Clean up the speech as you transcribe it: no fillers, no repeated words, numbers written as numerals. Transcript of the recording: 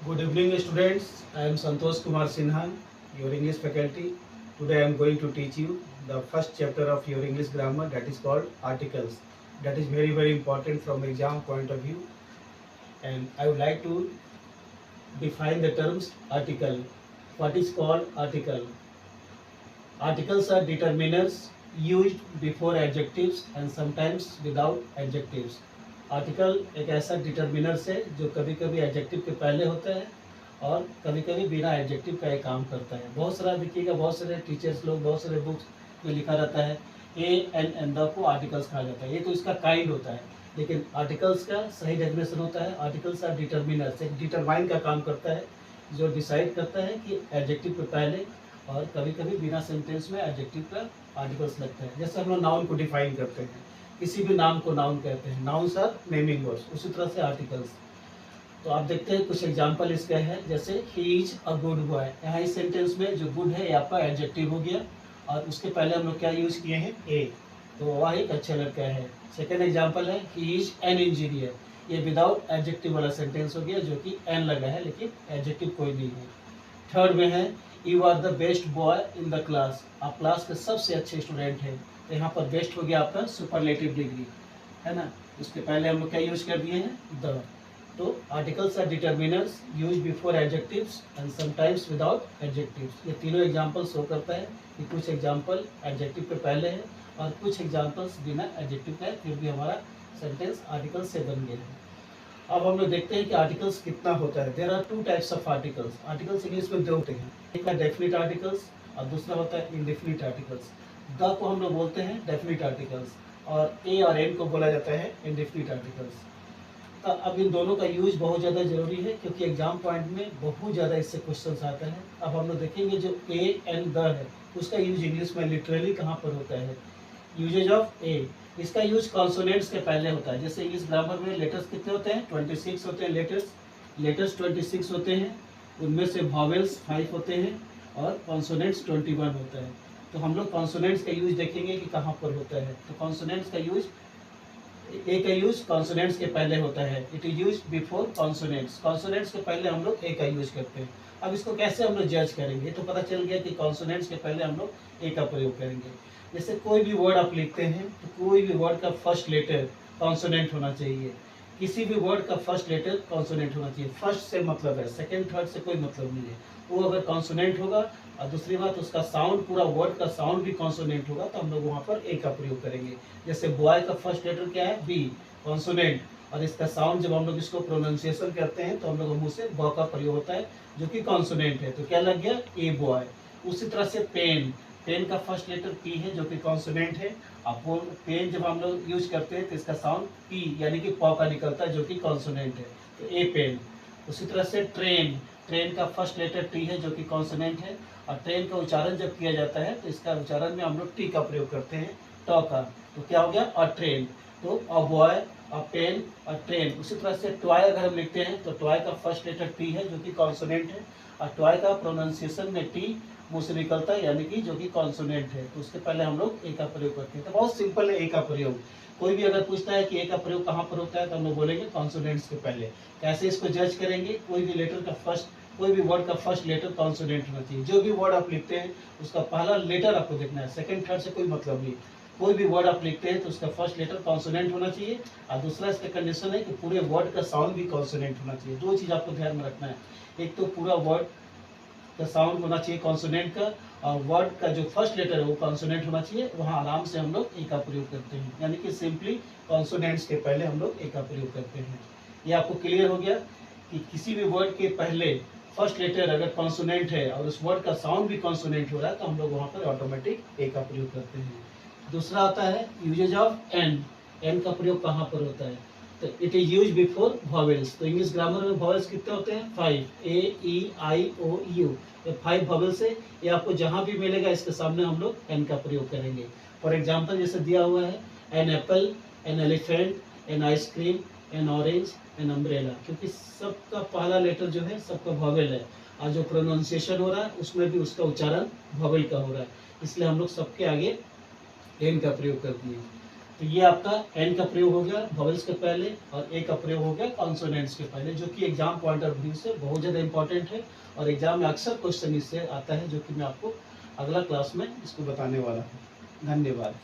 Good evening, students. I am Santosh Kumar Sinha, your English faculty. Today I am going to teach you the first chapter of your English grammar, that is called articles. That is very important from exam point of view. And I would like to define the terms article. What is called article? Articles are determiners used before adjectives and sometimes without adjectives. Article एक ऐसा determiners है जो कभी कभी adjective के पहले होता है और कभी कभी बिना एडजेक्टिव का ये काम करता है। बहुत सारा देखिएगा, बहुत सारे टीचर्स लोग, बहुत सारे बुक्स में लिखा रहता है ए एन द को आर्टिकल्स कहा जाता है। ये तो इसका काइंड होता है, लेकिन आर्टिकल्स का सही डेफिनेशन होता है आर्टिकल्स आर डिटर्मिनर्स, एक डिटरमाइन का काम करता है जो डिसाइड करता है कि एडजेक्टिव के पहले और कभी कभी बिना सेंटेंस में एडजेक्टिव का आर्टिकल्स लगता है। जैसे हम लोग नाउन को डिफाइन करते हैं, किसी भी नाम को नाउन कहते हैं, नाउन्स आर नेमिंग वर्ड्स, उसी तरह से आर्टिकल्स। तो आप देखते हैं कुछ एग्जांपल इसका है, जैसे he is a good boy. यहाँ इस सेंटेंस में जो गुड है ये आपका एडजेक्टिव हो गया और उसके पहले हम लोग क्या यूज किए हैं, ए, तो वह एक अच्छा लड़का है। सेकेंड एग्जाम्पल है ही इज एन इंजीनियर, ये विदाउट एडजेक्टिव वाला सेंटेंस हो गया जो कि एन लगा है लेकिन एडजेक्टिव कोई नहीं है। थर्ड में है you are the best boy in the class, आप क्लास के सबसे अच्छे स्टूडेंट हैं। तो यहाँ पर बेस्ट हो गया आपका सुपरलेटिव डिग्री, है ना। उसके पहले हम लोग क्या यूज कर दिए हैं, द। तो articles are determiners use before adjectives and sometimes without adjectives. ये तीनों एग्जांपल शो करता है कि कुछ एग्जांपल एडजेक्टिव के पहले है और कुछ एग्जांपल्स बिना एडजेक्टिव का है, फिर भी हमारा सेंटेंस आर्टिकल से बन गया है। अब हम लोग देखते हैं कि आर्टिकल्स कितना होता है। There are two types of articles. Articles English में दो होते हैं, एक है डेफिनिट आर्टिकल्स और दूसरा होता है इनडेफिनिट आर्टिकल्स। द को हम लोग बोलते हैं डेफिनिट आर्टिकल्स और ए और एन को बोला जाता है इनडेफिनिट आर्टिकल्स। तो अब इन दोनों का यूज बहुत ज़्यादा जरूरी है क्योंकि एग्जाम पॉइंट में बहुत ज़्यादा इससे क्वेश्चन आता है। अब हम लोग देखेंगे जो ए एन द है उसका यूज इंग्लिश में लिटरली कहाँ पर होता है, यूजेज ऑफ ए। इसका यूज कॉन्सोनेंट्स के पहले होता है। जैसे इंग्लिश ग्रामर में लेटर्स कितने होते हैं, 26 होते हैं लेटर्स 26 होते हैं, उनमें से वॉवेल्स 5 होते हैं और कॉन्सोनेंट्स 21 होता है। तो हम लोग कॉन्सोनेंट्स का यूज देखेंगे कि कहाँ पर होता है। तो कॉन्सोनेंट्स का यूज, ए का यूज कॉन्सोनेंट्स के पहले होता है, it is use before consonants. Consonants के पहले हम लोग ए का यूज करते हैं। अब इसको कैसे हम लोग जज करेंगे, तो पता चल गया कि कॉन्सोनेंट्स के पहले हम लोग ए का प्रयोग करेंगे। जैसे कोई भी वर्ड आप लिखते हैं तो कोई भी वर्ड का फर्स्ट लेटर कॉन्सोनेंट होना चाहिए। किसी भी वर्ड का फर्स्ट लेटर कॉन्सोनेंट होना चाहिए। फर्स्ट से मतलब है, सेकंड थर्ड से कोई मतलब नहीं है। वो अगर कॉन्सोनेंट होगा और दूसरी बात उसका साउंड, पूरा वर्ड का साउंड भी कॉन्सोनेंट होगा तो हम लोग वहाँ पर ए का प्रयोग करेंगे। जैसे बॉय का फर्स्ट लेटर क्या है, बी, कॉन्सोनेंट, और इसका साउंड जब हम लोग इसको प्रोनाउंसिएशन करते हैं तो हम लोग मुँह से ब का प्रयोग होता है जो कि कॉन्सोनेंट है। तो क्या लग गया, ए बॉय। उसी तरह से पेन, पेन का फर्स्ट लेटर पी है जो कि कॉन्सोनेंट है। अब वो पेन जब हम लोग यूज करते हैं तो इसका साउंड पी यानी कि प का निकलता है जो कि कॉन्सोनेंट है, तो ए पेन। उसी तरह से ट्रेन, ट्रेन का फर्स्ट लेटर टी है जो कि कॉन्सोनेंट है और ट्रेन का उच्चारण जब किया जाता है तो इसका उच्चारण में हम लोग टी का प्रयोग करते हैं, ट का। तो क्या हो गया, अ ट्रेन। तो a boy, a pen, a train. उसी तरह से टॉय अगर हम लिखते हैं तो टॉय का फर्स्ट लेटर टी है जो कि कॉन्सोनेंट है और टॉय का प्रोनाउंसिएशन में टी मुंह से निकलता है यानी कि जो कि कॉन्सोनेंट है, तो उसके पहले हम लोग ए का प्रयोग करते हैं। तो बहुत सिंपल है ए का प्रयोग। कोई भी अगर पूछता है कि ए का प्रयोग कहाँ पर होता है तो हम लोग बोलेंगे कॉन्सोनेंट्स के पहले। कैसे इसको जज करेंगे, कोई भी लेटर का फर्स्ट, कोई भी वर्ड का फर्स्ट लेटर कॉन्सोनेंट होना चाहिए। जो भी वर्ड आप लिखते हैं उसका पहला लेटर आपको देखना है, सेकंड थर्ड से कोई मतलब नहीं। कोई भी वर्ड आप लिखते हैं तो उसका फर्स्ट लेटर कॉन्सोनेंट होना चाहिए और दूसरा इसका कंडीशन है कि पूरे वर्ड का साउंड भी कॉन्सोनेंट होना चाहिए। दो चीज़ आपको ध्यान में रखना है, एक तो पूरा वर्ड का साउंड होना चाहिए कॉन्सोनेंट का और वर्ड का जो फर्स्ट लेटर है वो कॉन्सोनेंट होना चाहिए। वहाँ आराम से हम लोग ए का प्रयोग करते हैं, यानी कि सिंपली कॉन्सोनेंट्स के पहले हम लोग ए का प्रयोग करते हैं। ये आपको क्लियर हो गया कि किसी भी वर्ड के पहले फर्स्ट लेटर अगर कॉन्सोनेंट है और उस वर्ड का साउंड भी कॉन्सोनेंट हो रहा है तो हम लोग वहाँ पर ऑटोमेटिक ए का प्रयोग करते हैं। दूसरा आता है यूजेज ऑफ एन। एन का प्रयोग कहाँ पर होता है, तो it is use before vowels. तो इंग्लिश ग्रामर में वॉवेल्स कितने होते हैं, 5, ए ई आई ओ यू, ये 5 वॉवेल्स है। ये आपको जहाँ भी मिलेगा इसके सामने हम लोग एन का प्रयोग करेंगे। फॉर एग्जाम्पल जैसे दिया हुआ है an apple, an elephant, an ice cream, an orange, an umbrella, क्योंकि सबका पहला लेटर जो है सबका वॉवेल है और जो प्रोनाउंसिएशन हो रहा है उसमें भी उसका उच्चारण वॉवेल का हो रहा है, इसलिए हम लोग सबके आगे एन का प्रयोग कर दिए। तो ये आपका एन का प्रयोग हो गया वॉवेल्स के पहले और ए का प्रयोग हो गया कॉन्सोनेंट्स के पहले, जो कि एग्जाम पॉइंट ऑफ व्यू से बहुत ज़्यादा इंपॉर्टेंट है और एग्जाम में अक्सर क्वेश्चन इससे आता है, जो कि मैं आपको अगला क्लास में इसको बताने वाला हूँ। धन्यवाद।